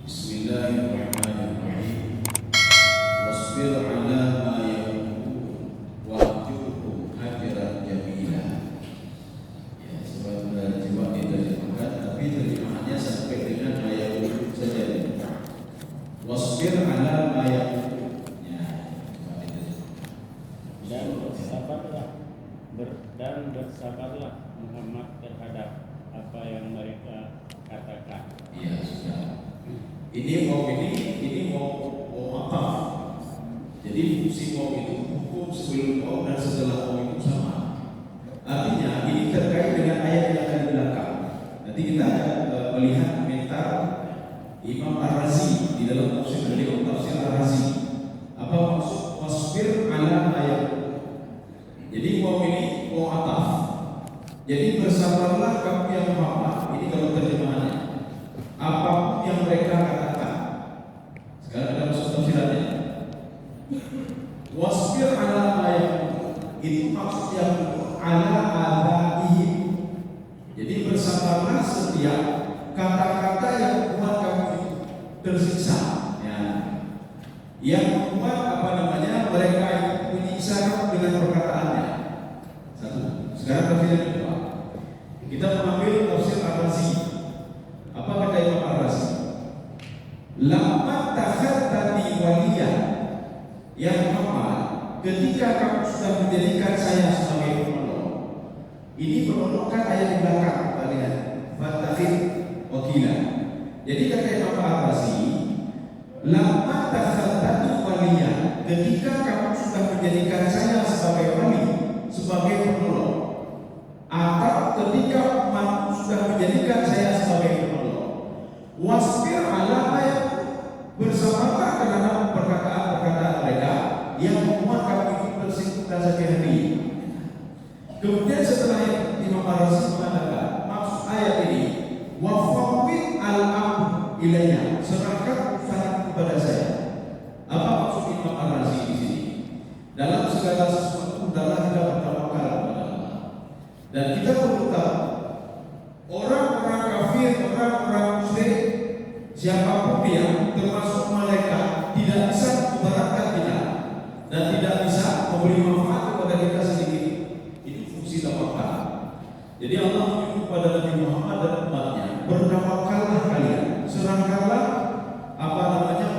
Bismillahirrahmanirrahim. Wasbir ala ma yaqulun wahjurhum hajran jamila. Ya, sebenarnya cuma diterjemahkan, tapi terjemahannya sampai dengan ayat itu saja. Wasbir ala ma yaqulun. Ya, cuma diterjemahkan. Dan bersabarlah Muhammad terhadap apa yang mereka katakan. Iya, sudah. Ini mau apa? Jadi fungsi mau itu hukum sebelum mau dan setelah mau itu sama. Artinya ini terkait dengan ayat yang akan di belakang. Nanti kita akan melihat komentar Imam Ar-Razi di dalam tafsir beliau, tafsir Ar-Razi. Apa maksud wasbir ala ayat? Jadi mau ini mau ataf. Jadi bersabarlah kamu yang Muhammad. Ini kalau terjemahannya. Apapun yang mereka katakan. Sekarang ada masuk tafsirannya. Wasbir ala ma yaqulun. Itu maksudnya ala adaihim. Jadi bersabarlah setiap kata-kata yang membuat kamu tersiksa. Ya. Yang membuat mereka itu menyiksa kamu dengan perkataannya. Satu. Sekarang tafsir yang kedua. Kita mengambil tafsir Ar-Razi. Apa kata Imam Ar-Razi? Lamma takhadtani waliyan, ya Muhammad, ketika kamu sudah menjadikan saya sebagai penolong. Ini penolong kan ayat di belakang, kita lihat. Fattakhid wakila. Jadi kata Imam Ar-Razi, lamma takhadtani waliyan, ketika kamu sudah menjadikan saya sebagai wali, sebagai penolong, atau ketika umatmu sudah menjadikan saya sebagai penolong. Wasbir ala ayat, bersabarlah terhadap perkataan-perkataan mereka yang membuat kamu itu tersinggung dan sakit hati. Kemudian setelah itu Imam Ar-Razi mengatakan maksud ayat ini, wa fawwid al-amr ilayya, serahkan urusan kepada saya. Apa maksud Imam Ar-Razi di sini? Dalam segala sesuatu adalah kita bertawakal kepada Allah. Dan kita perlu tahu orang-orang kafir, orang-orang musyrik, siapapun dia, termasuk malaikat, tidak bisa membaratkan kita dan tidak bisa memberi manfaat kepada kita sedikit. Itu fungsi tawakal. Jadi Allah menyuruh kepada Nabi Muhammad dan umatnya, bertawakallah kalian, serahkanlah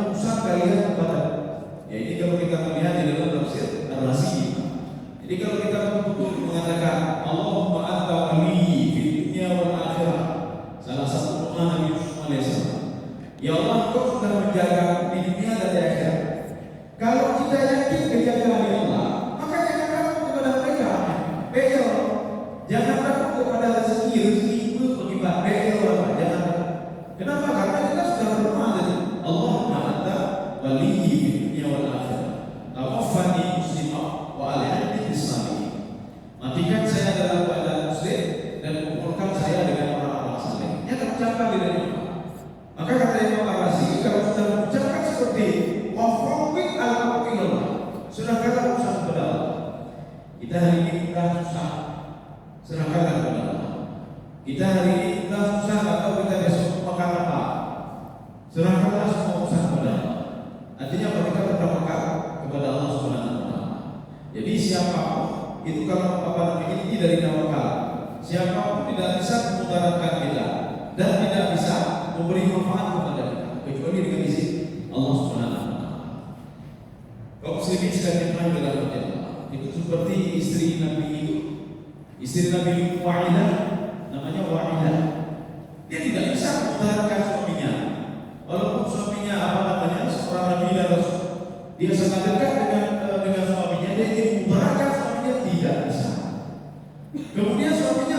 urusan kalian kepada. Ya, ini kalau kita melihat di dalam tafsir Ar-Razi. Jadi kalau kita betul-betul mengatakan Allahumma anta waliyyi fid dunya wal akhirah, salah satu doa Nabi Muhammad SAW, ya Allah, Kau sudah menjaga di dunia dan di akhirat. Kalau kita yakin kejagaan ya Allah, maka jangan takut kepada mereka. Jangan takut kepada rezeki itu berlipat. Jangan takut. Kenapa? Karena kita sudah berdoa tadi. Allahumma anta waliyyi fid dunya wal akhirah. Tawaffani muslimah wa alhiqni bis salihin. Matikan saya dalam keadaan muslim dan kumpulkan saya dengan orang-orang saleh. Ini terucapkan di dalam doa. Maka kata Imam Ar-Razi, kalau sudah mengucapkan seperti wa fawwid al-amr, sudah kata urusan kepada Allah. Kita hari ini sudah susah, serahkanlah kepada Allah. Kita hari ini sudah susah, atau kita besok makan apa, serahkanlah semua urusan kepada Allah. Artinya kita bertawakal kepada Allah Subhanahu wa Ta'ala. Jadi siapapun itu kalau ini dari tawakal, siapapun tidak bisa memudaratkan kita dan tidak bisa memberi manfaat kepada kita kecuali dengan izin Allah Subhanahu wa Ta'ala. Kaum muslimin sekalian yang dalam Allah, itu seperti istri Nabi itu, istri Nabi Wa'ilah, namanya Wa'ilah. Dia tidak bisa memudaratkan suaminya, walaupun suaminya seorang Nabi dan Rasul. Dia sangat dekat dengan suaminya, dia ingin memudaratkan suaminya, tidak bisa. Kemudian suaminya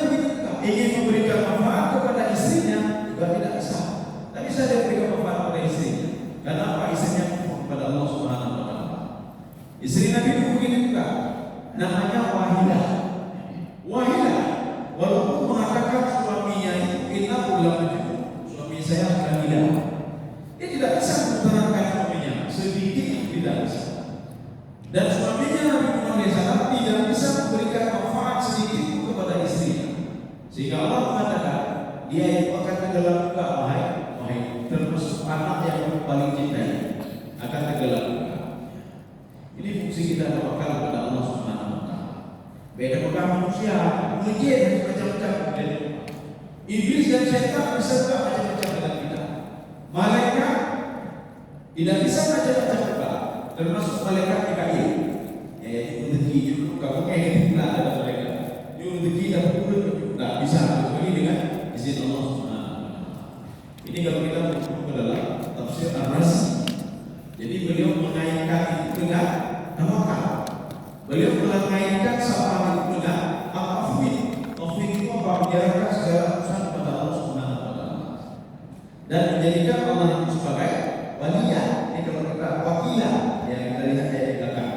ingin memberikan manfaat kepada istrinya, juga tidak bisa. Tapi saya berikan manfaat kepada istrinya. Kenapa? Istrinya kepada Allah Subhanahu wa Ta'ala. Istri Nabi itu begini juga, namanya Wahidah. Wahidah, walaupun mengatakan suaminya itu kita ulang suami saya sudah gila, dia tidak bisa memutarkan suaminya, sedikit tidak bisa. Dan suaminya Nabi Muhammad SAW tidak bisa memberikan manfaat sedikit kepada istrinya. Sehingga Allah mengatakan dia itu akan tenggelam juga, wahai termasuk termasuk anak yang paling cintai akan tenggelam. Ini fungsi kita tawakal kepada Allah Subhanahu wa taala. Beda dengan manusia, jin macam-macam. Iblis dan syaitan beserta macam-macam dengan kita. Malaikat tidak bisa macam-macam juga, termasuk malaikat Mikail. Yaitu rezeki juga kamu tidak ada mereka. Itu rezeki dan pun tidak bisa kecuali dengan izin Allah Subhanahu wa taala. Ini kalau kita masuk ke dalam tafsir Ar-Razi. Jadi beliau mengaitkan itu dengan tawakal. Beliau mengaitkan sama itu dengan tauhid. Tauhid itu apa? Menjalankan segala urusan kepada Allah Subhanahu wa taala dan menjadikan Allah itu sebagai waliya. Ini kalau kita wakilah yang kita lihat ayat di belakang.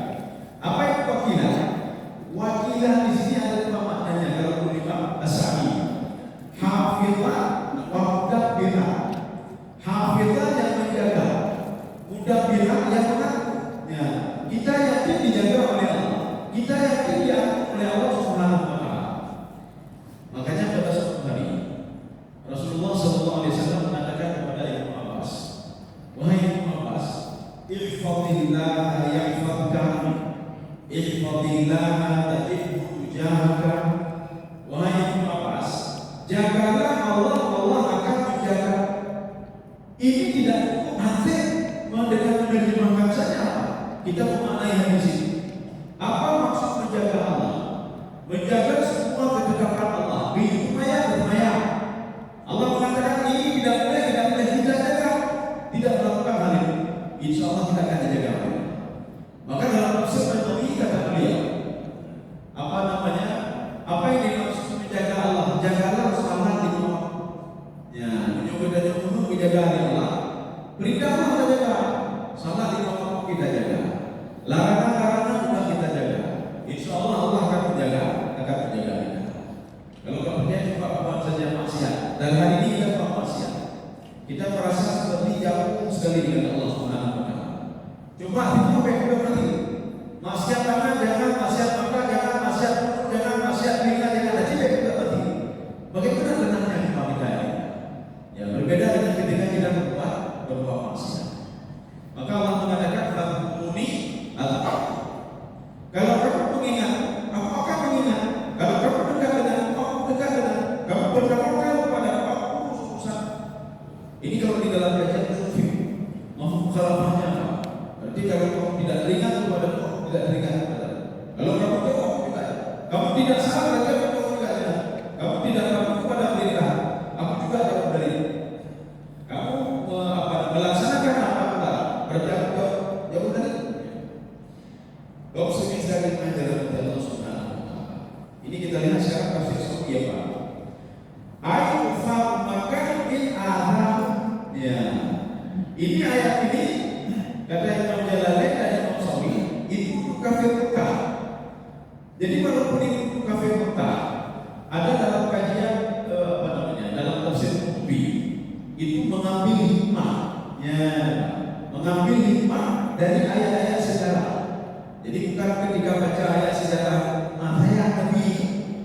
Apa itu wakilah? Wakilah di sini ada dua maknanya kalau Imam As-Sa'di. Hafizah wa mudabbirah. Hafizah yang menjaga, mudabbirah yang mengatur. Ya, kita yakin dijaga oleh Allah. Kita yakin diatur oleh Allah Subhanahu wa taala. Makanya pada suatu hari Rasulullah SAW mengatakan kepada Ibnu Abbas, wahai Ibnu Abbas, ihfazillah yahfazka, ihfazillah tajidhu tujahaka. Wahai Ibnu Abbas, jagalah Allah, Allah akan menjaga. Ini tidak hanya menerjemahkan saja. Kita memaknai hadis ini. Apa maksud menjaga Allah? Menjaga semua ketetapan Allah. Bermaya. Allah mengatakan ini tidak boleh kita jaga. Tidak melakukan hal ini, insya Allah kita akan dijaga. Maka dalam tafsir An-Nawawi kata beliau, apa yang dimaksud menjaga Allah? Jagalah salat di rumah. Ya, menjaga dan menjaga Allah. Perintah Allah kita jaga. Salat di rumah kita jaga. Larangan juga kita jaga. Insya Allah Allah akan menjaga kita. Kalau kita percaya cuma apa saja maksiat. Dan hari ini kita buat maksiat. Kita merasa seperti jauh sekali dengan Allah Subhanahu wa taala. Cuma itu apa yang kita berarti? Maksiat tangan jangan, maksiat mata jangan, maksiat mulut jangan, maksiat telinga jangan. Jadi kita berarti. Bagaimana benarnya kita ini? Ya berbeda dengan ketika kita berbuat maksiat. Maka Allah mengatakan fadhkuruni al-aq. Kalau kamu mengingat, aku akan mengingat. Kalau kamu dekat dengan aku dekat dengan. Kamu bertawakal kepada aku urusan. Ini kalau di dalam kajian sufi, mukhalafahnya apa? Berarti kalau kamu tidak teringat kepada aku, tidak teringat kepada aku. Kalau kamu jauh, aku juga. Kamu tidak salah, berarti aku juga tidak. Kamu tidak mampu kepada perintah, aku juga jauh dari. Kamu melaksanakan apa? Berarti aku jauh dari. Kau sering sekali mengajar Allah Subhanahu wa taala. Ini kita lihat sekarang tafsir Sufi ya Pak. Ayat maka in azam. Ya. Ini ayat ini kata Imam Jalalain dan Imam Sawi itu kafir Mekah. Jadi walaupun itu kafir Mekah, ada dalam kajian dalam tafsir Sufi itu mengambil hikmah. Ya, mengambil hikmah dari ayat-ayat sejarah. Jadi bukan ketika baca ayat sejarah saya Nabi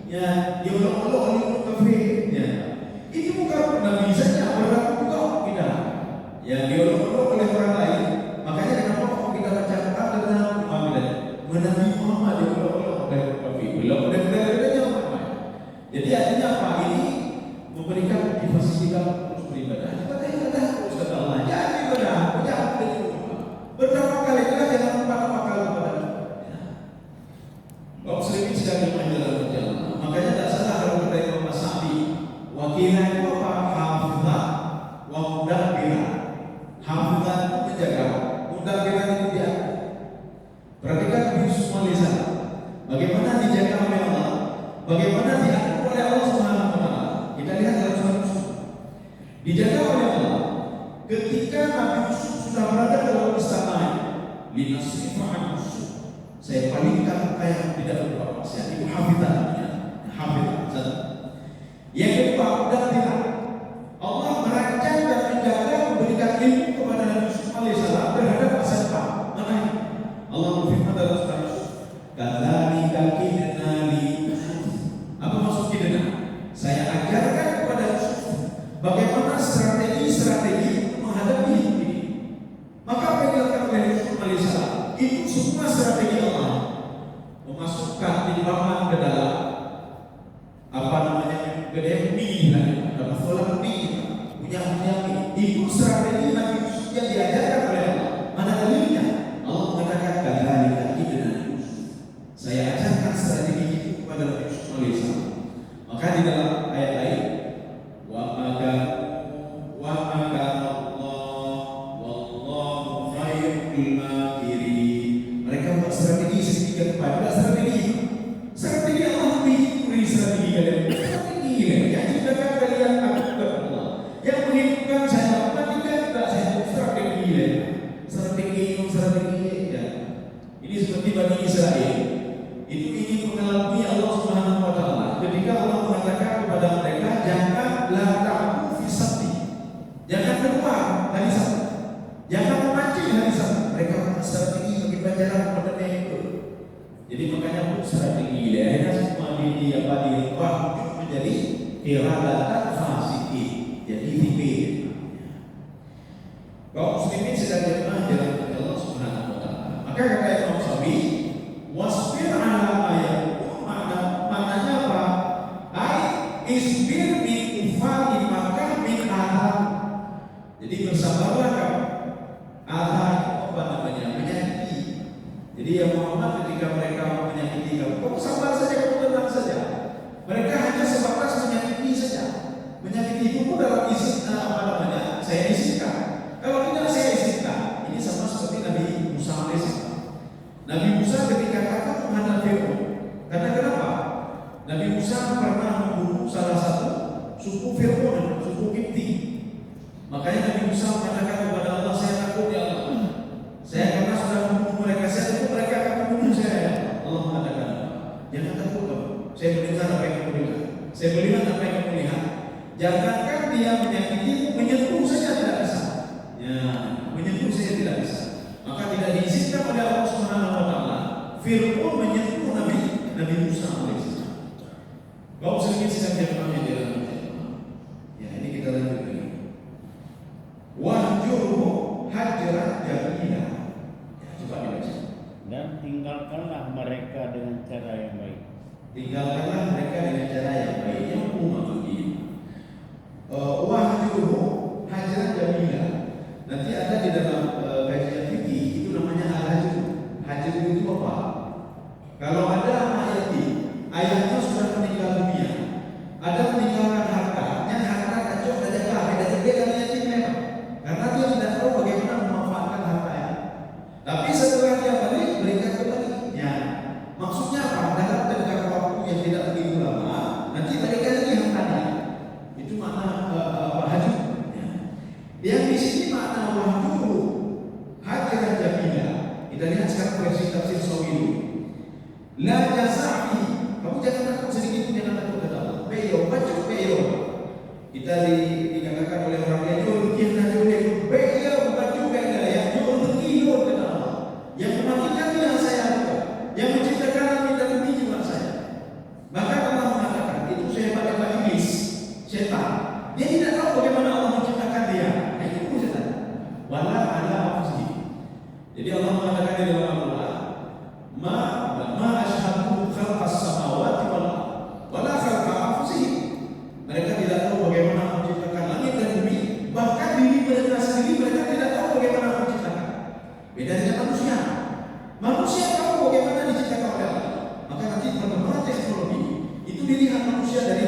ya diolok-olok oleh kafir ya. Itu bukan Nabi saja, berlaku juga kita. Ya diolok-olok oleh orang lain. Makanya kenapa kalau kita baca Quran dengan Muhammad, Nabi Muhammad diolok-olok oleh kafir. Belum ada Muhammad. Jadi artinya apa? Ini memberikan motivasi kita terus beribadah. Ibadah terus kata Allah. Jangan ibadah, jangan bertawakal kita jangan lupa tawakal kepada kaum muslimin sedang menjalankan jalan. Makanya tak salah kalau kita Imam As-Sa'di wakilah itu apa? Hafizah wa mudabbirah. Hafizah itu menjaga, mudabbirah itu dia. Perhatikan Yusuf Malisan. Bagaimana dijaga oleh Allah? Bagaimana diatur oleh Allah Subhanahu wa taala? Kita lihat dalam surat Yusuf. Dijaga oleh Allah ketika Nabi Yusuf sudah berada dalam istana. Linasrifa Yusuf. Saya palingkan yang tidak berbuat maksiat. Itu hafizah. Hafizah. Yang kedua, mudabbirah. Allah merancang dan menjaga memberikan ilmu kepada Nabi Yusuf alaihissalam terhadap masa depan. Mana ini? Allah berfirman dalam surah Yusuf, "Kadzalika kidna li Yusuf." Apa maksud kidna? Saya ajarkan kepada Yusuf bagaimana strategi menghadapi makrul makirin. Mereka buat strategi segitiga tepat. Buat strategi Allah beri strategi kalian. Strategi yang ciptakan kalian aku Allah. Yang menghidupkan saya matikan tak saya strategi ya. Ini seperti Bani Israel. Itu ingin mengalami Allah Subhanahu wa taala. Ketika Allah mengatakan kepada mereka, janganlah ta'ku fi sabti. Jangan keluar dari Sabtu. Jangan memancing hari Sabtu. Mereka strategi bagi pelajaran kepada mereka. Jadi makanya pun strategi akhirnya semua diubah menjadi iradatan fasiki. Jadi fikih. Kaum muslimin sedang jemaah jalan Allah Subhanahu wa taala. Maka kata Imam Syafi'i, wasbir ala ayatum, maknanya apa? Isbir min ufali maka min ahad. Jadi bersabarlah kamu. Ahad apa namanya? Menyakiti. Jadi ya Muhammad ketika mereka menyakiti kamu sabar saja, kamu tenang saja. Mereka hanya sebatas menyakiti saja. Menyakiti itu pun dalam isi apa namanya? Saya izinkan. Kalau tidak saya izinkan. Ini sama seperti Nabi Musa alaihissalam. Nabi Musa ketika takut menghadap Firaun. Karena kenapa? Nabi Musa pernah membunuh salah satu suku Firaun, suku Kipti. Makanya Nabi Musa mengatakan kepada Allah, saya takut ya Allah. Saya karena sudah membunuh mereka, saya takut mereka akan membunuh saya. Allah mengatakan, jangan takut kamu. Saya mendengar apa yang kamu dengar. Saya melihat apa yang kamu lihat. Jangankan dia menyakitimu, menyentuh saja tidak bisa. Ya, menyentuh saja tidak bisa. Maka tidak diizinkan oleh Allah Subhanahu wa taala Firaun menyentuh Nabi Musa alaihissalam. Kau sedikit sedang jemaah yang dalam. Ya, ini kita lanjut lagi. Wahjurhu hajran jamila. Ya, coba dibaca. Dan tinggalkanlah mereka dengan cara yang baik. Tinggalkanlah mereka dengan cara yang baik. Yang umum ini. Wahjurhu hajran jamila. Nanti ada di dalam kajian fikih itu namanya al-hajr. Hajr itu apa? Kalau ada ayahnya sudah meninggal dunia, ada meninggalkan harta, yang harta kacau dan jaga, dia kan yatim memang, karena dia tidak tahu bagaimana memanfaatkan hartanya. Tapi setelah dia balik, berikan kembali. Ya, maksudnya apa? Dalam tengah waktu yang tidak begitu lama, nanti berikan lagi hartanya. Itu makna hajr. Yang di sini makna wahjuru hajran jamila. Kita lihat sekarang versi tafsir Sawilu. La jaza'i. Kamu jangan takut sedikit, jangan takut kata Allah. Beyo, baca beyo. Kita dikatakan oleh orang yang jual kita jual beyo, baca beyo. Yang jual begitu kata Allah. Yang mematikan dia saya bukan. Yang menciptakan langit dan bumi juga saya. Maka Allah mengatakan itu sehebat-hebat iblis, setan. Dia tidak tahu bagaimana Allah menciptakan dia. Itu setan. Wala ala anfusihim. Jadi Allah mengatakan di dalam Al-Quran, ma ashhadu khalqas samawati wal ardh wala khalqa anfusihim. Mereka tidak tahu bagaimana menciptakan langit dan bumi, bahkan diri mereka sendiri mereka tidak tahu bagaimana menciptakan. Beda dengan manusia. Manusia tahu bagaimana diciptakan oleh Allah. Maka nanti perkembangan teknologi itu dilihat manusia dari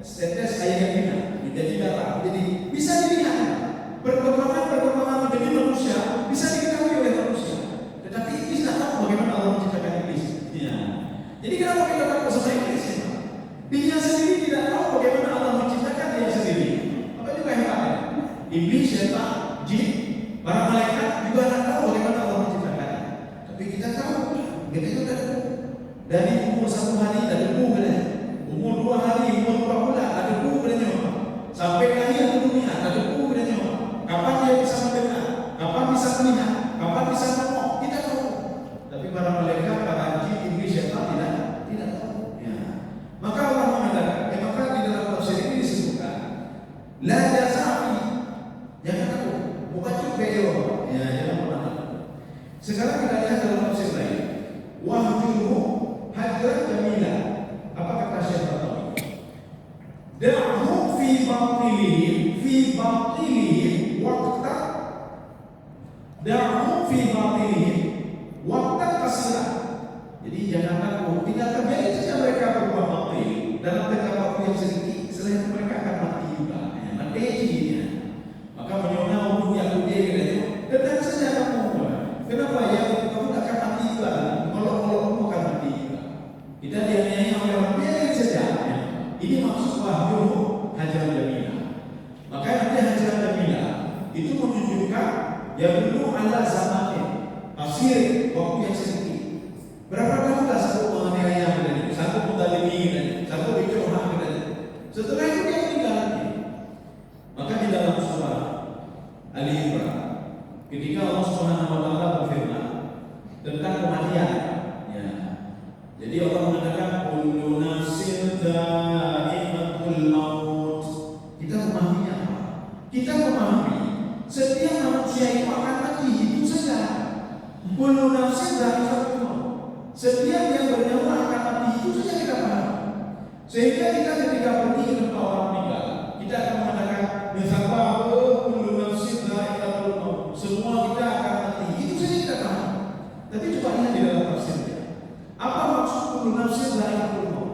tetes air yang hina menjadi darah. Jadi bisa dilihat perkembangan menjadi manusia bisa diketahui oleh manusia. Tetapi iblis tidak tahu bagaimana Allah menciptakan iblis. Ya. Jadi kenapa kita takut sama iblis? Dia sendiri tidak tahu bagaimana Allah menciptakan dia sendiri. Apa juga hebatnya? Iblis, setan, jin, para malaikat juga tidak tahu bagaimana Allah menciptakannya. Tapi kita tahu. Kita itu ada dari umur 1 hari ada debu boleh. Umur 2 hari, umur 4 bulan ada debu boleh nyawa. Sampai lahir ke dunia ada debu boleh nyawa. Kapan dia bisa mendengar? Kapan bisa melihat? Kapan bisa ngomong? Kita tahu. Tapi para malaikat, para jin, iblis, setan tidak tahu. Ya. Maka Allah mengatakan, maka di dalam tafsir ini disebutkan, la jaza'i. Jangan takut. Bukan juga ya, jangan pernah takut. Sekarang kita lihat dalam tafsir lain. Wahjurhu hajran jamila. Apa kata Syekh Rabi? Da'hum fi batilihim waqta da'hum fi batilihim waqta qasira. Jadi jangan takut, tinggalkan biarkan saja mereka berbuat batil dalam tengah waktu yang sedikit, selain mereka akan mati juga. Mati dia. Maka menyonya untuk yang dia kata, tenang saja kamu. wahyu hajar jamila. Maka nanti hajar jamila itu menunjukkan ya dulu ala zamannya tafsir waktu yang sedikit. Berapa tahun tak satu menganiaya tadi, satu mutalimin tadi, satu bicoha tadi. Setelah itu dia meninggal lagi. Maka di dalam surah Ali Imran, ketika Allah Subhanahu wa taala berfirman tentang kematian, ya. Jadi Allah mengatakan kullu nafsin dha'iqatul maut. Kita memahami apa? Kita memahami setiap manusia itu akan mati, itu saja. Kullu nafsin dha'iqatul maut. Setiap yang bernyawa akan mati, itu saja kita paham. Sehingga kita ketika pergi ke tempat orang meninggal, kita akan mengatakan misalnya kullu nafsin dha'iqatul maut. Semua kita akan mati, itu saja kita paham. Tapi coba lihat di dalam tafsirnya. Apa maksud kullu nafsin dha'iqatul maut?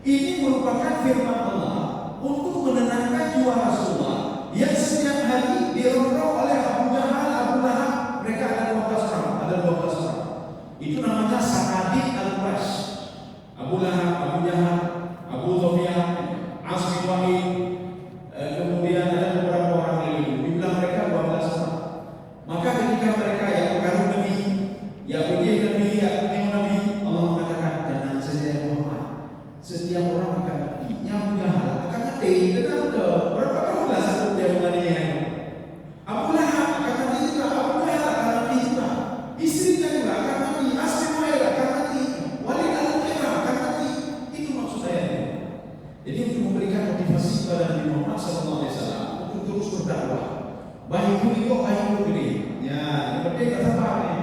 Ini merupakan firman Allah untuk menenangkan jiwa Rasulullah yang setiap hari dirongrong oleh Abu Jahal, Abu Lahab. Mereka ada 12 orang, ada 12 orang. Itu namanya Sanadid al-Quraisy. Abu Lahab, Abu Jahal, Abu Sufyan, As bin Wa'il, kemudian ada beberapa orang lain. Dibilang mereka 12 orang. Maka ketika mereka yang pengaruh Nabi, yang pergi Nabi, yang punya Nabi, Allah mengatakan jangan saja Muhammad. Setiap orang akan mati. Yang Abu Jahal akan mati. Kenapa? Berapa tahun lah satu dia menganiaya. Abu Lahab akan mati juga. Abu Jahal akan mati juga. Istrinya juga akan mati. As bin Wa'il akan mati. Walid al-Mughirah akan mati. Itu maksud saya. Jadi untuk memberikan motivasi kepada Nabi Muhammad SAW untuk terus berdakwah. Baik itu, baik ini. Ya, yang penting tak sabar ni.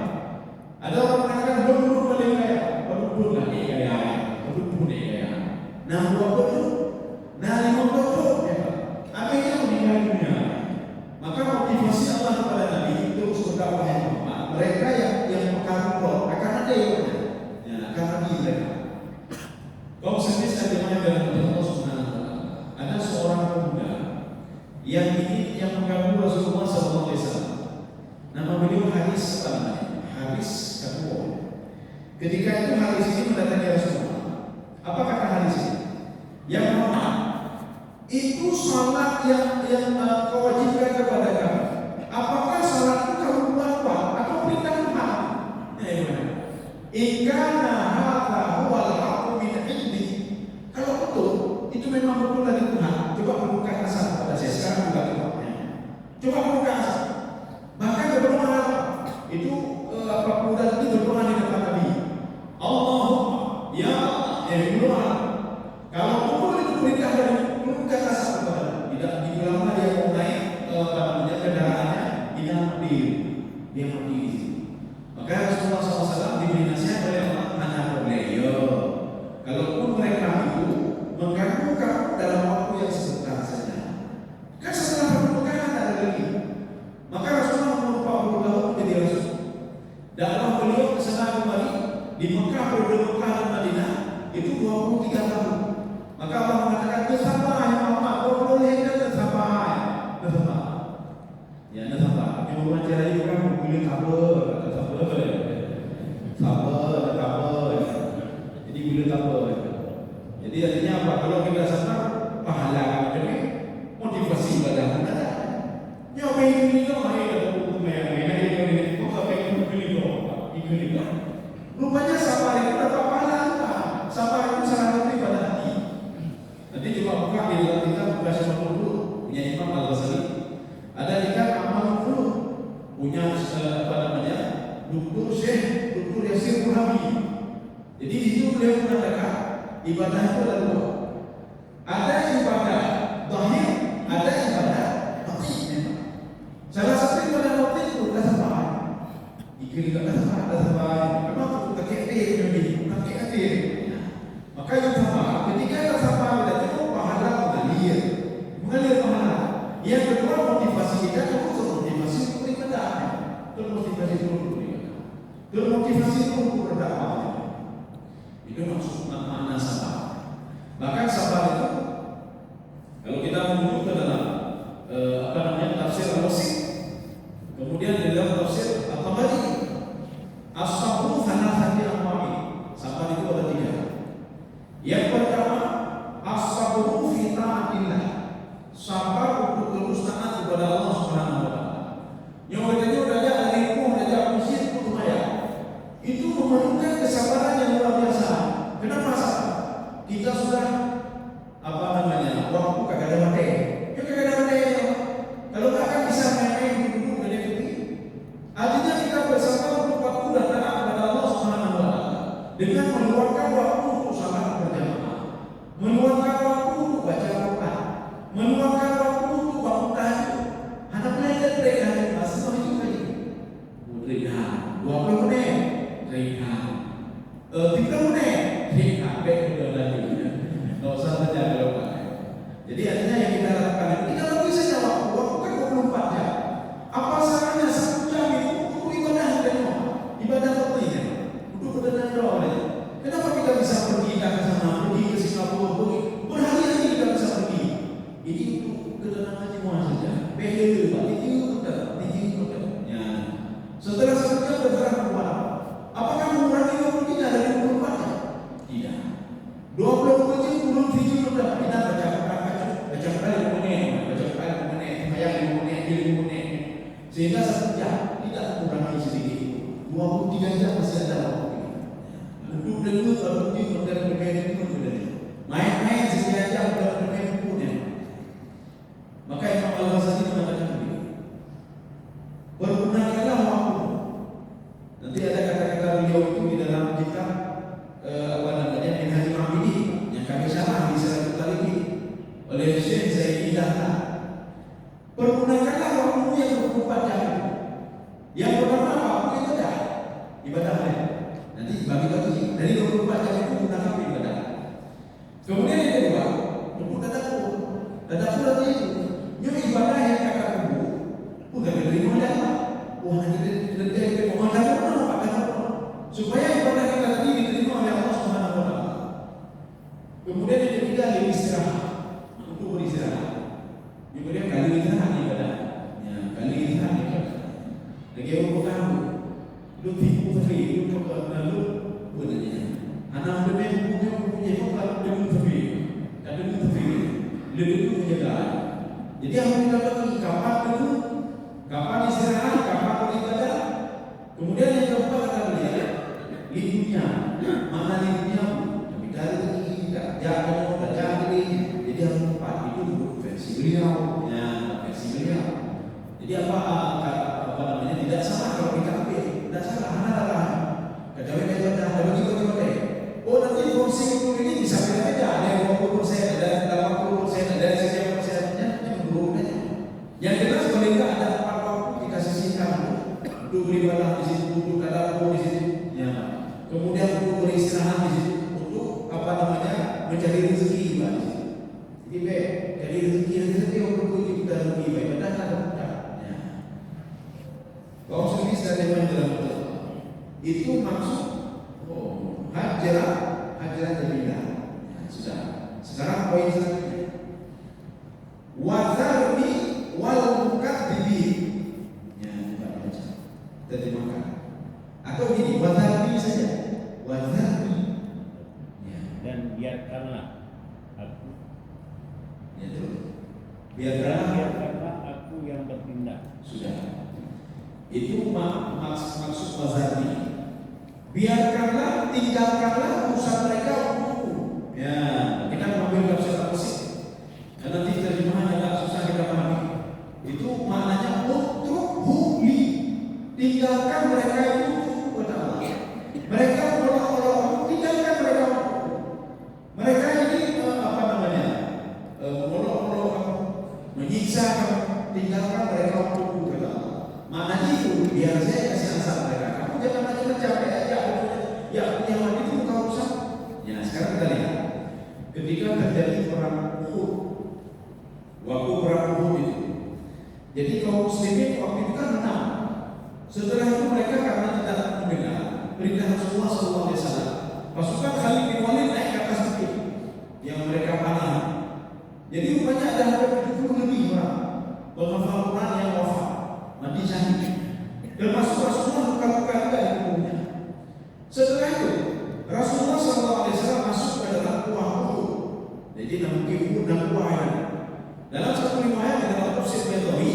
Ada orang mengatakan belum paling kaya, belum lagi kaya, belum kaya. Nah, buat itu, nah lima betul. Apa yang meninggal dunia? Maka motivasi Allah kepada Nabi terus berdakwah yang Muhammad. Mereka yang mengkaruh roh akan ada yang ya, akan ada mereka. Kau sendiri saya dalam Allah Subhanahu wa taala. Ada seorang pemuda yang mengganggu Rasulullah SAW. Nama beliau Haris Haris Kapuo. Ketika itu Haris ini mendatangi Rasulullah. Apa kata Haris ini? Yang Muhammad, itu salat yang kau wajibkan kepada kami. Apakah salat itu kamu buat atau perintah Tuhan? Ikana hadza huwal haqqu min indi. Kalau betul, itu memang betul dari Tuhan. Coba buka asal kepada saya sekarang juga coba buka asal. Bahkan berdoa apa? Itu pemuda itu berdoa di depan Nabi. Allahumma ya Allah, ya berdoa. Kalau betul itu perintah dari buka asal kepada tidak dibilang dia mau naik kendaraannya, dia mati di sini. Maka Rasulullah SAW diberi nasihat oleh Allah, anak beliau. Kalaupun mereka itu mengganggu kamu dalam waktu yang sebentar saja, kan setelah pernikahan ada lagi. Maka Rasulullah melupa berubah menjadi Rasul. Dakwah beliau ke sana kembali di Mekah, Mekah dan Madinah itu 23 tahun. Maka Allah mengatakan bersabar ya Muhammad, kau boleh bersabar. Ya bersabar. Yang wawancara itu kan boleh sabar. Jadi boleh sabar. Jadi artinya apa? Kalau kita sabar, pahala kami motivasi pada kita. Ya pengen ini kau ada hukum yang ini kau pengen ini kau. Rupanya sabar itu dapat pahala apa? Sabar itu salah satu ibadah hati. Nanti coba buka di dalam kitab buka 50 punya Imam Al-Ghazali. Ada kitab Amal 10 punya apa namanya? Dr. Yasir Burhami. Jadi di situ beliau mengatakan ibadah itu ada dua. Ada ibadah zahir, ada ibadah batin. Salah satu ibadah batin itu adalah sabar. Ikut sabar. Memang itu kakek hati. Maka yang sabar. Ketika kita sabar berarti pahala mengalir pahala. Yang kedua motivasi kita itu motivasi untuk ibadah. Motivasi untuk berdakwah. Itu maksud makna sabar. Bahkan sabar itu kalau kita menuju ke dalam tafsir Al-Wasit, kemudian di dalam tafsir At-Tabari, meluangkan waktu untuk bangun tahajud. Anak belajar rehat, masih itu kali. Rehat, 20 menit, rehat. 3 menit, rehat. Baik udah lagi. Nggak usah terjaga lupa. Jadi artinya yang kita lakukan, kita lebih saja waktu kan 24 jam. Apa salahnya 1 jam itu untuk ibadah Allah? Ibadah apa ini? Untuk berdengar doa. Kenapa kita bisa pergi ke sana, pergi ke Singapura, pergi berhari-hari kita bisa pergi? Ini untuk ketenangan jiwa saja. Beda, Pak. Ini ya. Setelah 1 jam bergerak keluar. Apakah mengurangi waktu kita dari 24 jam? Tidak. 20 jam belum tidur sudah kita baca kali menit, ayat 5 menit, sehingga 1 jam tidak mengurangi sedikit. 23 jam masih ada waktu. Duduk baru bermain itu main-main sekian jam bermain punya. Maka Imam Al-Ghazali mengatakan begini, pergunakanlah waktu. Nanti ada kata-kata beliau itu di dalam kitab Minhajul Abidin yang kami syarah di Siratul Talibin oleh Syekh Zaidi Dahlan. Pergunakanlah waktu yang 24 jam. Yang pertama waktu ibadah lain. Nanti bagi-bagi dari 24 jam itu gunakan ibadah. Kemudian yang kedua, untuk tadabbur. Tadabbur artinya itu, yang ibadah yang kakak kubu, bukan diterima Allah. Wah, nanti diterima Allah, supaya ibadah kita tadi diterima oleh Allah Subhanahu wa Ta'ala. Kemudian yang ketiga, istirahat. Untuk beristirahat. Kemudian kali istirahat ibadah. Ya, kali istirahat ibadah. Lagi orang kamu, lu putri, lu lalu bunyinya. Anak demi punya apa demi putri, dan demi putri, lebih itu menjaga. Jadi yang kita bagi kapan dulu, kapan istirahat, kapan beribadah. Kemudian yang keempat adalah beliau, lidurnya, mana lidurnya, tapi dari jangan jadi. Jadi yang keempat itu versi beliau, ya versi beliau. Jadi apa namanya tidak salah kalau kita ambil. Tidak salah, adalah kecuali kita ada bagi-bagi. Oh nanti porsi itu ini bisa beda-beda. Ada yang 20%, ada yang 80%, ada yang sekian persennya, yang jelas mereka ada 4 waktu kita sisihkan untuk beribadah di situ, untuk tadabbur di situ. Ya. Kemudian untuk beristirahat di situ, untuk mencari rezeki di situ. Jadi cari rezeki untuk kita rezeki ibadah ada. Ya. Kaum sendiri sudah dalam itu maksud hajaran jamilah. Ya, sudah. Sekarang poin selanjutnya. Wazarni wal mukadzibin. Ya, kita baca. Terjemahkan. Atau gini, wazarni saja. Wazarni. Ya. Dan biarkanlah aku. Ya, terus. Biarkanlah aku yang bertindak. Sudah. Itu maksud wazarni. Biarkanlah, tinggalkanlah urusan mereka untukku. Ya, kita mengambil tafsir Al-Qasih. Dan nanti terjemahannya agak susah kita pahami. Itu maknanya utrukhu li. Tinggalkan mereka itu untukku, kata Allah. Mereka mengolok-olok, tinggalkan mereka untukku. Mereka ini mengolok-olok, menyiksa, tinggalkan mereka untukku, kata Allah. Maknanya itu biar saya kasih ansar mereka. Kamu jangan macam-macam ya punya waktu itu kau rusak. Ya sekarang kita lihat ketika terjadi perang Uhud, waktu perang Uhud itu, jadi kaum muslimin waktu itu kan menang. Setelah itu mereka karena tidak mendengar perintah Rasulullah SAW, pasukan Khalid bin Walid naik ke atas bukit yang mereka panah. Jadi rupanya ada hampir 70 lebih orang penghafal Quran yang wafat, mati syahid. Termasuk Rasulullah luka-luka juga di tubuhnya. Setelah itu Rasulullah SAW masuk ke dalam kuah Uhud. Jadi namanya Uhud dan kuah ini. Dalam satu riwayat dalam tafsir Baidawi,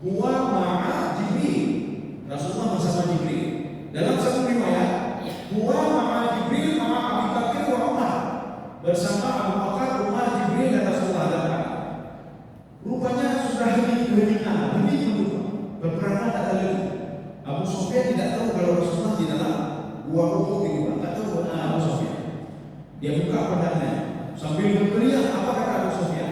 huwa ma'a Jibril. Rasulullah bersama Jibril. Dalam satu riwayat, huwa ma'a Jibril ma'a Abu Bakar wa Umar. Bersama Abu Bakar, Umar, Jibril dan Rasulullah datang. Rupanya sudah hening berperang tak ada lagi. Abu Sufyan tidak tahu kalau Rasulullah di dalam gua Uhud itu, tak tahu Abu Sufyan. Dia buka pedangnya sambil berteriak, apa kata Abu Sufyan?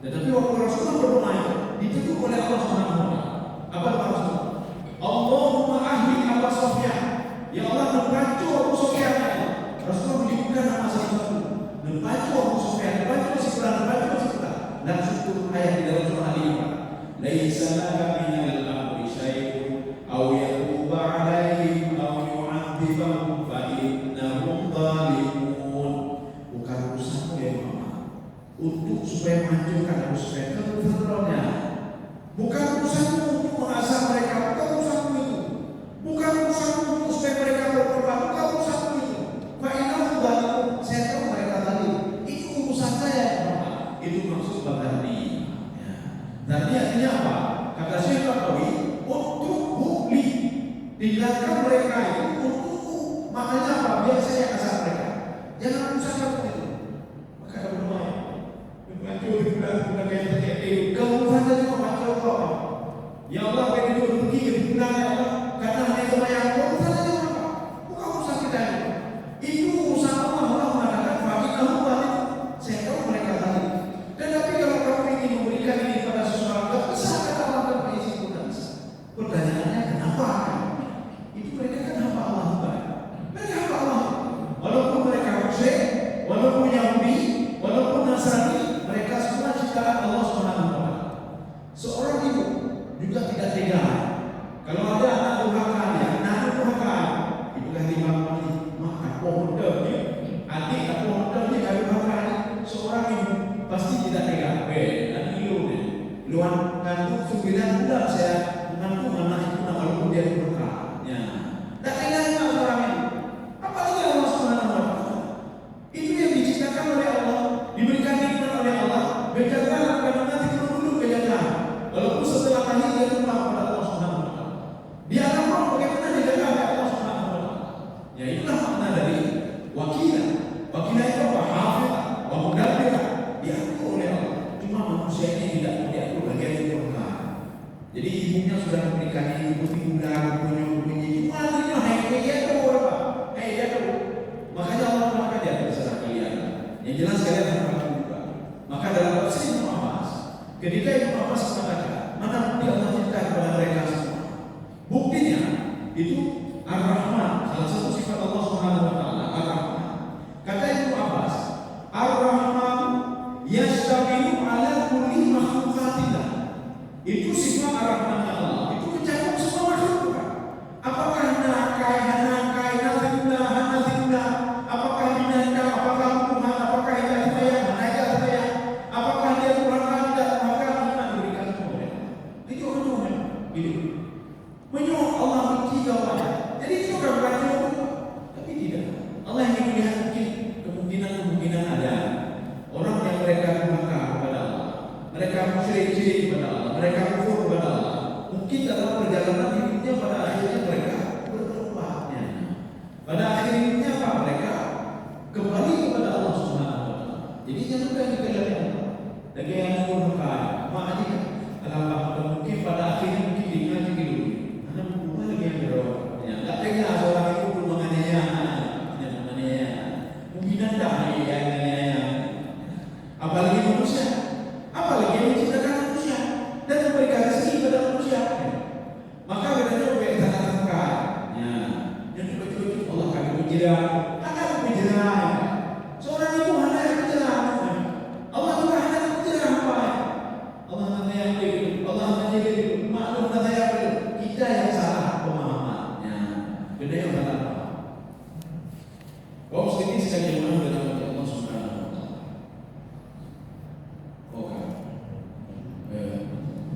Tetapi waktu Rasulullah berdoa itu ditegur oleh Allah Subhanahu wa taala. Apa doa Rasulullah? Allahumma ahli Abu Sufyan. Ya Allah, membantu Abu Sufyan. Rasulullah menyebutkan nama satu-satu. Membantu Abu Sufyan, membantu si fulan, membantu si fulan. Dan syukur ayat di dalam surah Al-Imran. Laisa laka minal amri syai'un aw yatuba 'alaihim aw yu'adzibahum fa innahum zalimun. Bukan urusanmu ya Muhammad untuk supaya menghancurkan Abu Sufyan, kekufurannya. Bukan urusanmu untuk mengazab mereka, bukan urusanmu itu. Bukan urusanmu untuk supaya mereka bertobat, bukan urusanmu itu. Fa innahum zalimun, saya tahu mereka tadi. Itu urusan saya Muhammad. Itu maksud Badani. Tadi artinya apa? Kata Syekh Bakawi, untuk bukli tinggalkan mereka itu untukku. Makanya apa? Biar saya azab mereka. Jangan usahakan itu. Maka ada berdoa. Membantu bukan kayak kamu saja cuma baca Allah. Ya Allah, bagi dia rezeki ke bulan ya Allah. Karena hanya sembahyang kamu saja cuma apa? Bukan usaha kita itu. Itu usaha Allah. Allah mengatakan bagi kamu tadi. Saya tahu mereka tadi. Tetapi kalau kamu ingin memberikan ini pada seseorang, tak bisa kata Allah dan Yesus pun tak bisa. Pertanyaannya kenapa? Itu mereka kan hamba Allah bukan? Mereka hamba Allah. Walaupun mereka Musyrik, walaupun Yahudi, walaupun Nasrani, mereka semua ciptaan Allah Subhanahu wa taala. Seorang ibu juga tidak tega. Kalau ada anak durhaka dia, anak durhaka, itulah lima kali maka pohon dia, adik atau pohon dia kalau durhaka, seorang ibu pasti tidak tega. Luan ngandung 9 bulan saya mengandung anak itu walaupun dia durhaka. Ya. Tak teganya orang itu. Apalagi Allah Subhanahu wa taala. Itu yang diciptakan oleh Allah, diberikan nikmat oleh Allah, berjalan karena nanti dulu berjalan. Walaupun setelah lahir dia lupa kepada Allah Subhanahu wa taala. Dia akan tahu bagaimana dijaga oleh Allah Subhanahu wa taala. Ya itulah makna dari wakilah. Wakilah itu apa? Hafid, wa mudabbir. Diatur oleh Allah. Cuma manusia ini tidak diatur bagian durhaka. Jadi ibunya sudah memberikan ibu tinggal bunyi cuma dia hanya dia tahu apa? Dia tahu. Makanya Allah mengatakan dia terserah kalian. Yang jelas kalian harus berdoa. Maka dalam tafsir Ibnu Abbas, ketika Ibnu Abbas mengatakan, mana bukti Allah cinta kepada mereka semua? Buktinya itu Ar-Rahman, salah satu sifat Allah Subhanahu wa taala, Ar-Rahman. Kata Ibnu Abbas, Ar-Rahman yastamilu ala kulli makhluqatillah. Itu sifat Ar-Rahman Allah. Itu mencakup semua makhluk. Apakah nakai, hanatimna, apakah binanda, apakah Tuhan, apakah hidayah saya, apakah dia durhaka, tidak durhaka, iman diberikan semua. Itu menyuruh hidup. Menyuruh Allah benci kawannya. Jadi itu bukan berarti tapi tidak. Allah yang melihat kemungkinan ada. Orang yang mereka durhaka kepada Allah, mereka musyrik kepada Allah, mereka kufur kepada Allah, mungkin dalam perjalanan hidupnya pada akhirnya mereka bertobatnya. Pada akhir hidupnya apa? Mereka kembali kepada Allah Subhanahu wa taala. Jadi jangan kita lihat Allah. Lagi yang durhaka, maknanya kalau mungkin pada akhirnya mungkin diingat dulu. Karena bukan lagi yang berdoa. Ya, tak tega seorang itu belum menganiaya, mungkin anda menganiaya. Apalagi manusia, apalagi yang menciptakan manusia dan memberikan rezeki kepada manusia. Maka katanya baik tanah tangkai. Ya, yang betul-betul Allah akan menjelaskan, akan menjelaskan. Seorang ibu hanya yang menjelaskan. Allah juga hanya menjelaskan apa? Allah hanya yang begitu. Allah hanya begitu. Maklum kata yang begitu. Kita yang salah pemahamannya. Beda yang salah. Kaum muslimin sekalian yang dalam Allah Subhanahu wa taala.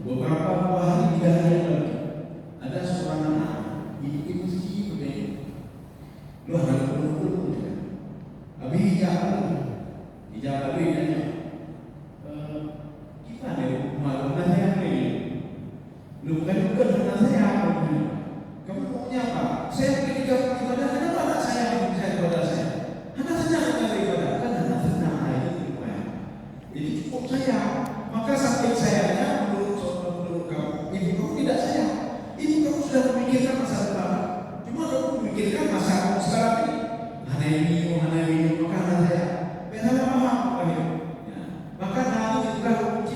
Beberapa hari 3 hari yang lalu ada seorang anak ibu sih begini. Lu harus betul-betul kan. Habis hijab lagi nanya. Kita ada malu nasihat ini. Lu bukan nasihat apa? Kamu maunya apa? Saya ketika ibadah kenapa anak saya kepada saya? Anak senang ibadah kan anak senang itu ibadah. Jadi cukup saya. Maka sampai sayanya menurut kamu, ibu kamu tidak sayang. Ibu kamu sudah memikirkan masa depan. Cuma kamu memikirkan masa kamu sekarang ini. Hana ini, maka anak saya. Biar saya paham. Maka nanti juga kunci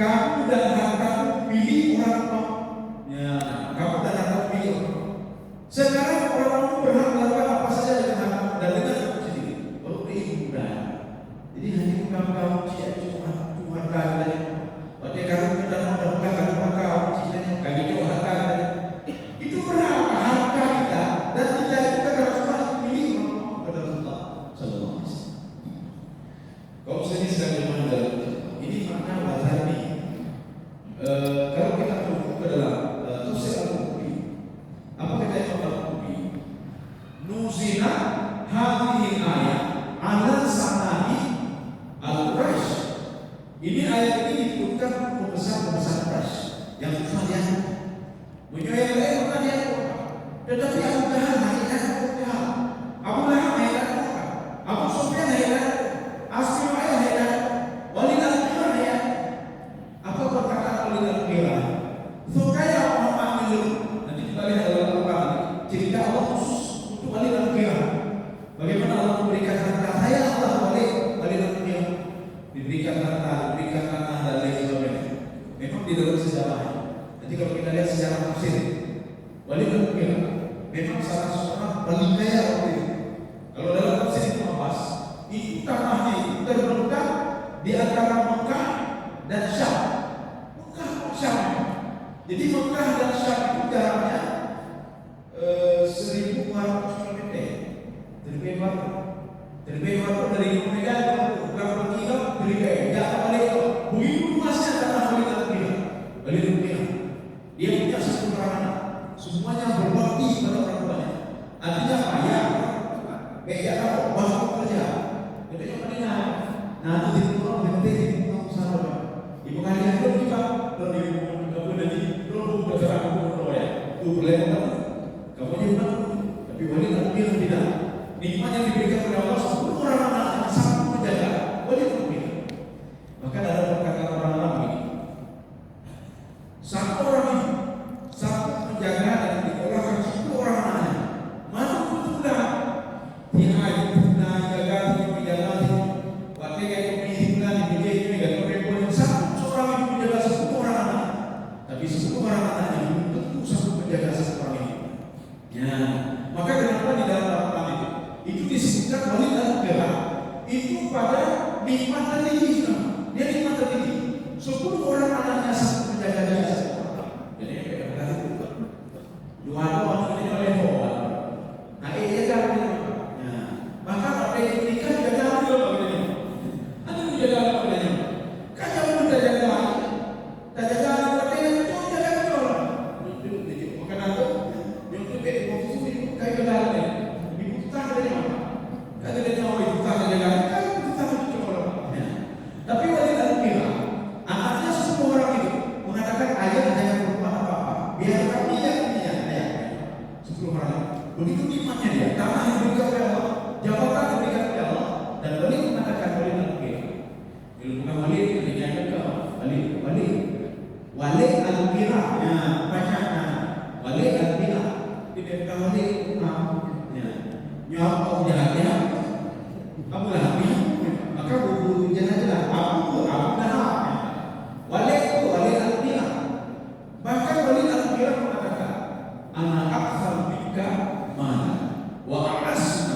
kamu dan hartamu pilih orang tua. Ya, kamu dan hartamu pilih orang tua. Sekarang orang berhak melakukan apa saja dengan harta dan dengan sendiri. Kalau ini mudah. Jadi hanya kamu cuma harta saja. Waktu kamu kita mendapatkan harta, cintanya kaki jauh harta. Itu berapa harta kita dan kita itu harus pilih orang tua kepada Allah Sallallahu Alaihi Wasallam. Kalau saya sedang memandang ini makna bahasa ini. Kalau kita masuk ke dalam tafsir Al-Qurtubi, apa kata Imam Al-Qurtubi? Nuzila hadhihi ayat ala sanadi al-Quraisy. Ini ayat ini diturunkan pembesar-pembesar Quraisy yang susah diatur. Menyayang lain bukan diatur. Tetapi Abu Jahal hayat Abu Jahal, Abu Lahab hayat Abu Sufyan hayat Asma hayat Walid al-Mughirah hayat. Apa perkataan Walid al-Mughirah? Sukaya Muhammad bin nanti kita lihat dalam Al-Quran cerita Allah khusus untuk Walid al-Mughirah. Bagaimana Allah memberikan harta saya Allah Walid al-Mughirah diberikan harta, diberikan tanah dan lain sebagainya. Memang di dalam sejarah. Nanti kalau kita lihat sejarah tafsir Walid al-Mughirah memang salah seorang paling kaya waktu itu. Kalau dalam tafsir Ibnu Abbas, itu tanahnya itu terbentang di antara Mekah dan Syam. Mekah dan Syam. Jadi Mekah dan Syam itu jaraknya 1.200 km. Terlebih dari Medan berapa kilo? Terlebih jauh balik. Begitu luasnya tanah Walid al-Mughirah. Walid al-Mughirah dia punya 10 anak. Semuanya berbakti pada orang tuanya. Artinya ayah kayak tahu bahwa kerja. Jadi mana? Nah, itu dikurang penting untuk sahabat. Ibu kalian itu juga dari kamu nanti belum bergerak kamu ya. Itu boleh kamu juga. Tapi Walid al-Mughirah tidak. Nikmat yang diberikan oleh Allah semua orang anak sanggup menjaga. Walid al-Mughirah. Bahkan ada perkataan orang Arab ini. Satu orang ini sanggup menjaga dan dikolahkan semua orang anaknya. Mana pun sudah dia puna jaga waktu yang puna dibeli dan mereka sanggup seorang itu menjaga semua orang anak. Tapi semua orang anaknya belum tentu sanggup menjaga semua orang ini. Ya, maka kenapa di dalam Al-Quran itu disebutkan Walid al-Mughirah itu pada nikmat tertinggi. Dia nikmat tertinggi. 10 orang anaknya sanggup menjaga dia. Jadi dua orang ini oleh Tuhan. Nah ini kan, maka apa yang nikah jaga juga begini. Ada yang jaga begini. Kan jangan kita jaga, kita jaga begini itu jaga juga. Maka nanti yang itu beda waktu itu kayak kenalnya. Dibutuhkan dari mana? Kata dia tahu dibutuhkan dari jaga, kan dibutuhkan itu juga. Tapi Walid al-Mughirah anaknya semua orang itu mengatakan ayah jangan berbuat apa-apa. Biar kami yang punya ayah. 10 orang. Begitu nikmatnya dia, tanah yang diberikan oleh Allah, jabatan yang diberikan oleh Allah, dan Walid mengatakan Walid al-Mughirah. Kalau bukan Walid, dia juga Walid al-Mughirah. Ya, bacanya Walid al-Mughirah. Tidak bukan Walid. Ya, nyapa jahatnya. Abu Lahab. Maka buku jahatnya Abu Lahab. Walid al-Mughirah. Bahkan Walid al-Mughirah mengatakan, "Ana akthar minka mana wa a'azzu."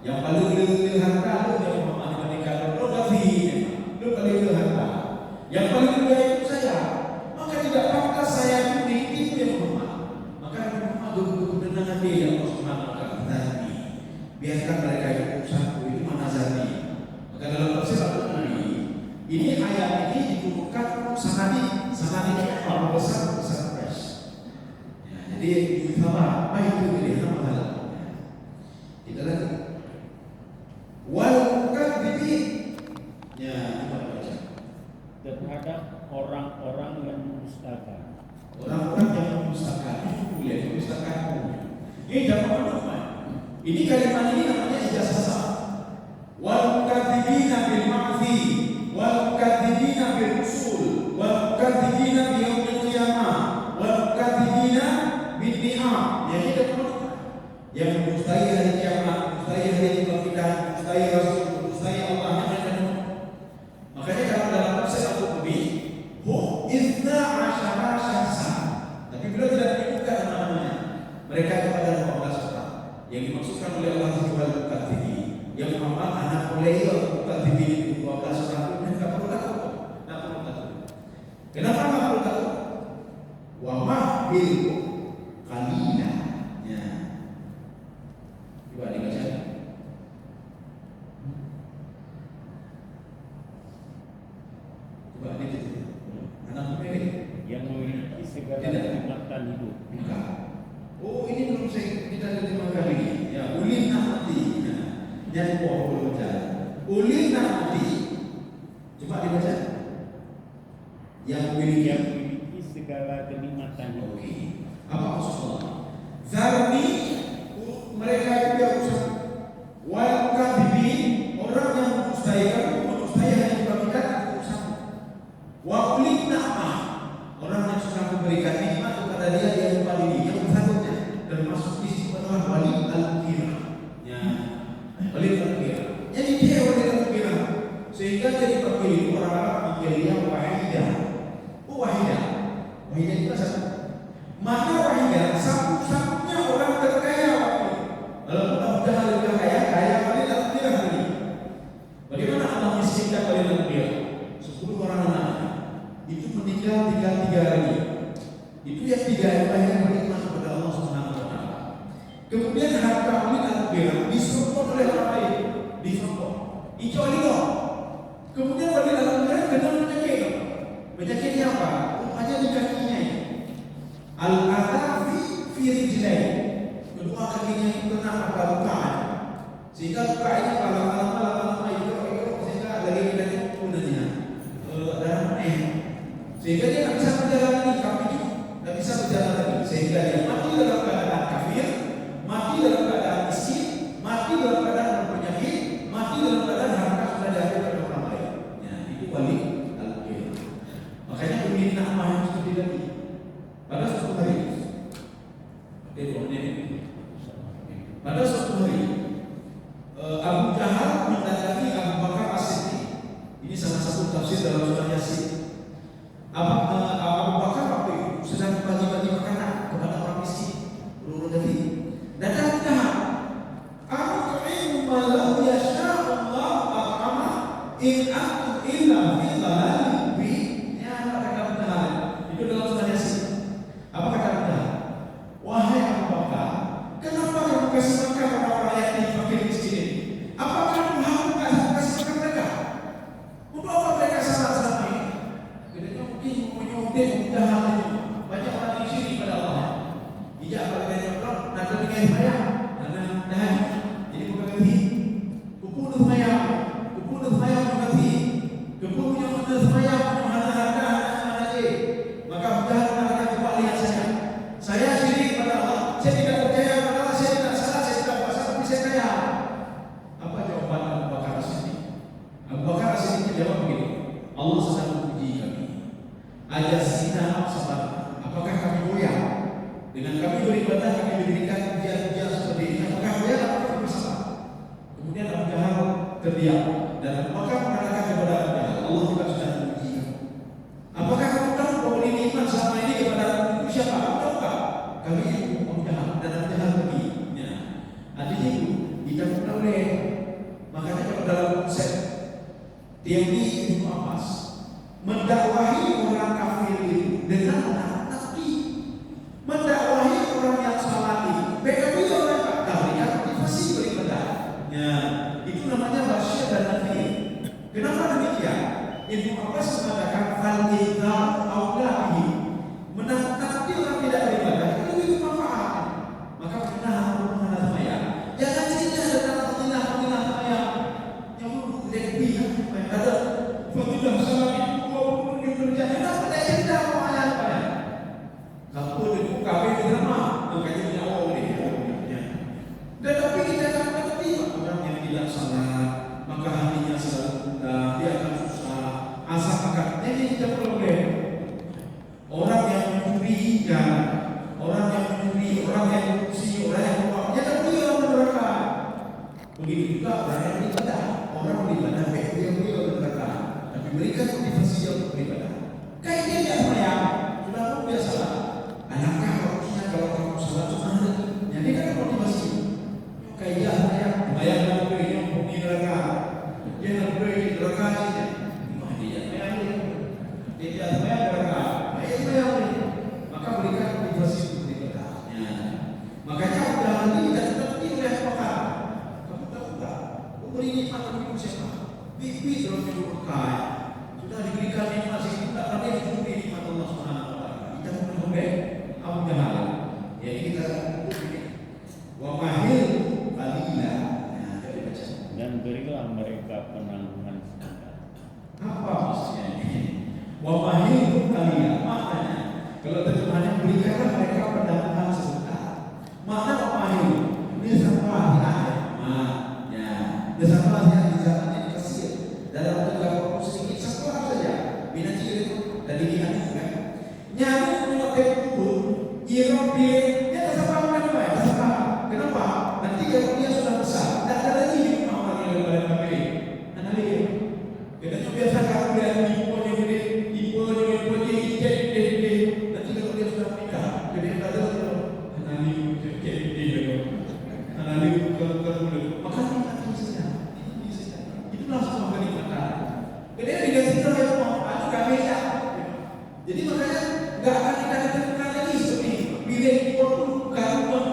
Yang paling lebih harta itu yang memanfaatkan rogafi. Itu paling lebih harta. Yang paling lebih itu saya. Maka tidak pantas saya itu yang Muhammad. Maka Muhammad benar-benar Nabi yang Allah Subhanahu wa taala. Biarkan mereka itu urusanku itu mana zati. Maka dalam tafsir Al-Qurtubi ini ayat ini diturunkan sanadi orang besar Quraisy. Ya, jadi sama apa itu ini nama hal. Kita lihat wal mukadzibin. Ya, kita baca. Terhadap orang-orang yang mendustakan. Orang-orang yang mendustakan itu boleh mendustakan. Ini dapat apa? Ini kalimat ini namanya ijazah. Wal mukadzibina bil ma'zi wal mukadzibina bil rusul wal mukadzibina bi yaumil qiyamah wal mukadzibina bin ni'am. Yang kita yang mendustai hari kiamat, mendustai hari kebangkitan, mendustai Rasul, mendustai Allah. Makanya kalau dalam tafsir Al-Qurtubi dimasukkan oleh Allah Subhanahu wa taala. Yang Muhammad anak oleh bukan TV 12 tahun dan nggak perlu takut, nggak perlu takut. Kenapa nggak perlu takut? Wa mahil qalina. Ya. Coba dibaca. Coba dibaca. Anak memilih yang memiliki segala nikmatan hidup. bukan. Oh ini belum kita terima kali. Ya ulil nahmati. Yang boleh baca. Ulil nahmati. Coba dibaca. Yang memiliki segala kenikmatan hidup. Oke. Apa maksudnya? Zarni mereka itu yang usaha. Wal kadhibin orang yang mendustakan yang dibagikan itu usaha. Wa ulil nahmah orang yang sudah memberikan nikmat kepada dia yang paling yang satunya termasuk di situ adalah wali al-qira. Ya. Wali al-qira. Jadi dia wali al-qira. Sehingga jadi panggil orang Arab panggil dia wahidah. Wahidah. Wahidah itu satu. Maka wahidah satu-satunya orang terkaya waktu. Kalau Abu Jahal lebih kaya wali al-qira ini. Bagaimana Allah miskinkan wali al-qira? 10 orang anaknya. Itu meninggal tinggal 3 hari. Itu yang 3 hari yang beriman kepada Allah Subhanahu wa taala. Kemudian harta wali al-qira disokong oleh orang lain, disokong. Itu Allah. Kemudian wali al-qira kena penyakit. Penyakitnya apa? Hanya di kakinya. Al-adafi fi rijlai. Kedua kakinya itu kena apa? Luka. Sehingga luka ini lama-lama itu sehingga lagi kita punahnya. Darah sehingga dia tak bisa berjalan lagi, kakinya tak bisa berjalan lagi. Sehingga dia mati dalam keadaan kafir, mati dalam keadaan miskin, mati dalam keadaan berpenyakit, mati dalam keadaan harta sudah diambil oleh orang lain. Ya, itu wali al-qira. Makanya pemilik nama yang seperti tadi. Pada suatu hari, pada suatu hari, Abu Jahal mendatangi Abu Bakar As-Siddiq. Ini salah satu tafsir dalam surah Yasin. Abu Bakar waktu itu sedang bagi-bagi makanan kepada orang miskin, peluru tadi. Dan Abu Jahal, aku tu'inu malahu yasha'ullah al-amah in antum illa fi dhalalin mubin. Ya, apa kata Abu Jahal? Itu dalam surah Yasin. Apa kata Abu Jahal? Wahai Abu Bakar, kenapa kamu kasih makan orang-orang yatim, fakir, miskin ini? Apakah kamu harus kasih makan mereka? Untuk apa mereka salah selama ini? Mereka mungkin menyumbang mudahan itu. Banyak orang yang syirik pada Allah. Tidak kalau mereka bilang, nak dengan saya, dan jadi bukan lagi. Kepunuh saya berarti. Kepunuh saya harga maka mudah mengatakan coba lihat saya. Saya syirik pada Allah. Saya tidak percaya pada Allah. Saya tidak salah. Saya tidak puasa tapi saya kaya. Apa jawaban Abu Bakar As-Siddiq? Abu Bakar As-Siddiq menjawab begini. Allah sedang menguji kami. Ajazina sabar. Apakah kami goyah? Dengan kami beribadah, kami diberikan ujian-ujian seperti ini. Apakah goyah atau kami bersabar? Kemudian Abu Jahal terdiam dan Abu Bakar mengatakan kepada Abu Jahal, Allah juga sudah menguji kami. Apakah kamu tahu bahwa ini iman selama ini kepada Abu siapa? Kamu tahu tak? Kami Abu Jahal dan Abu Jahal pergi. Ya. Artinya itu dicampur oleh. Makanya kalau dalam konsep teori Ibnu Abbas mendakwahi orang kafir itu dengan nabi, mendakwahi orang yang salah itu. Bagaimana orang kafir yang motivasi beribadah? Ya, itu namanya wasyah dan nabi. Kenapa demikian? Ibnu Abbas mengatakan fal-idham aulahi, menakutkan orang tidak beribadah itu lebih bermanfaat. Maka benar mengenal saya. Jangan cerita tentang fadilah saya. Yang lebih ada fadilah salam itu yang terjadi. Kenapa tidak cerita apa yang kamu dibuka di rumah, makanya punya awal ini. Tetapi kita akan mengerti orang yang tidak salah, maka hatinya selalu rendah, dia akan susah. Asal akan ini tidak problem. Orang yang mencuri, orang yang korupsi, orang yang berbuat, dia tak boleh orang neraka. Begitu juga orang yang beribadah, orang beribadah dia neraka. Tapi berikan motivasi dia untuk beribadah. Kayak dia tidak sayang, sudah pun dia salah. Anaknya harusnya kalau kamu salah cuma jadi kan motivasi. Kayak saja. Tidak saya berkah. Maka berikan motivasi seperti berkahnya. Makanya dalam ini tidak seperti oleh apa? Kamu tahu tak? Umur ini patut hidup siapa? Bibi dalam hidup berkah. Sudah diberikan nikmat sih tidak ada yang diberi nikmat Allah Subhanahu Wa Taala. Kita menunggu Abu Jahal. Jadi kita wa mahil qalila. Dan berilah mereka penanggungan sebentar. Apa maksudnya ini? Wa mahil qalila. Maknanya kalau terjemahannya berikanlah mereka penanggungan sebentar. Makna wa mahil ini sama ya. Dia sama yang di zaman yang dikasih dalam bentuk sedikit sekolah saja. Binatang itu dari dia juga. Nyamuk memakai kubur, dia sama orang sama. Kenapa? Nanti kalau dia sudah besar, tidak ada lagi orang yang lebih baik. Anak dia, kita biasa kalau dia ibunya nanti kalau dia sudah nikah, jadi ada anak maka itulah semua kenikmatan. Kemudian dikasih tahu yang mau, itu gak beda. Jadi makanya gak akan kita ketemukan lagi seperti bila impor pun karuan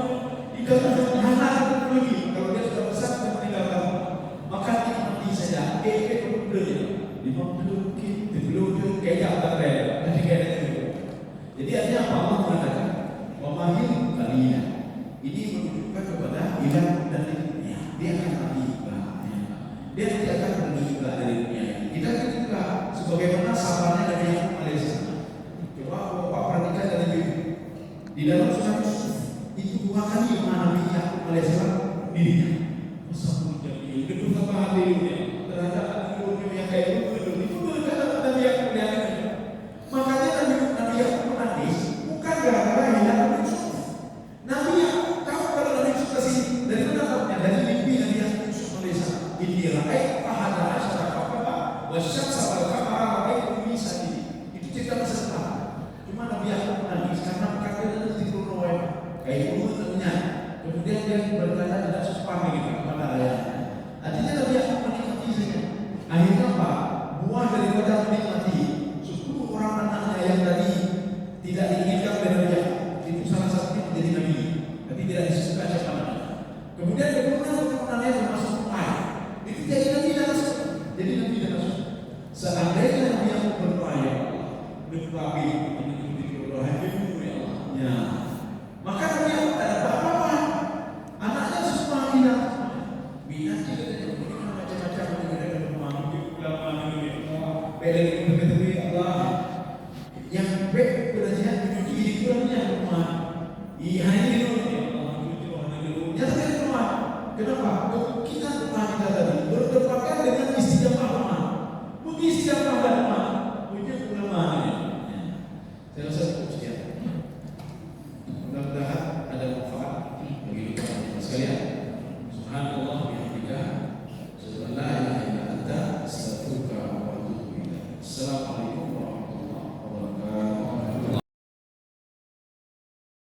dikatakan halal lagi. Kalau dia sudah besar dan meninggalkan, maka nikmati saja. Belum 50 kita belum kayak tak ada. Nanti kayak itu. Jadi artinya apa? Allah mengatakan wamahil kalian. Ini menunjukkan kepada hilang dari dunia. Dia akan mati. Dia tidak akan pergi dari dunia ini. Kita juga sebagaimana sahabatnya Nabi Yakub alaihissalam. Coba Bapak perhatikan dari di dalam surah Yusuf itu 2 kali Nabi Yakub alaihissalam dirinya. Masa punya dia itu apa hatinya terhadap dunia yang kayak itu berkata Nabi Yakub alaihissalam. Makanya Nabi Yakub menangis bukan gara-gara hilang Yusuf. Nabi Yakub tahu kalau Nabi Yusuf kasih dari mana tahunya dari mimpi Nabi Yakub Yusuf alaihissalam. Ini rakyat pahala masyarakat wasyamsa wal qamara ra'aytu min sajidin. Itu cerita masa depan. Cuma Nabi Yakub menangis karena kakeknya itu dikurung kayak itu tentunya. Kemudian dia berkata tidak sopan begitu kepada ayahnya. Artinya Nabi Yakub menikmati saja. Akhirnya apa? Buah daripada menikmati 10 orang anaknya yang tadi tidak diinginkan oleh Nabi Yakub. Itu salah satunya menjadi nabi, tapi tidak disuka siapa namanya. Kemudian keturunannya termasuk ayah. Itu jadi nabi dan rasul. Jadi nabi dan rasul. Seandainya Nabi Yakub berdoa ya Allah, berdoa ya, maka Nabi Yakub tak dapat apa-apa. Anaknya semua hilang. Binatang kita macam-macam Allah yang baik belajar menuju diri kurangnya rumah. Ia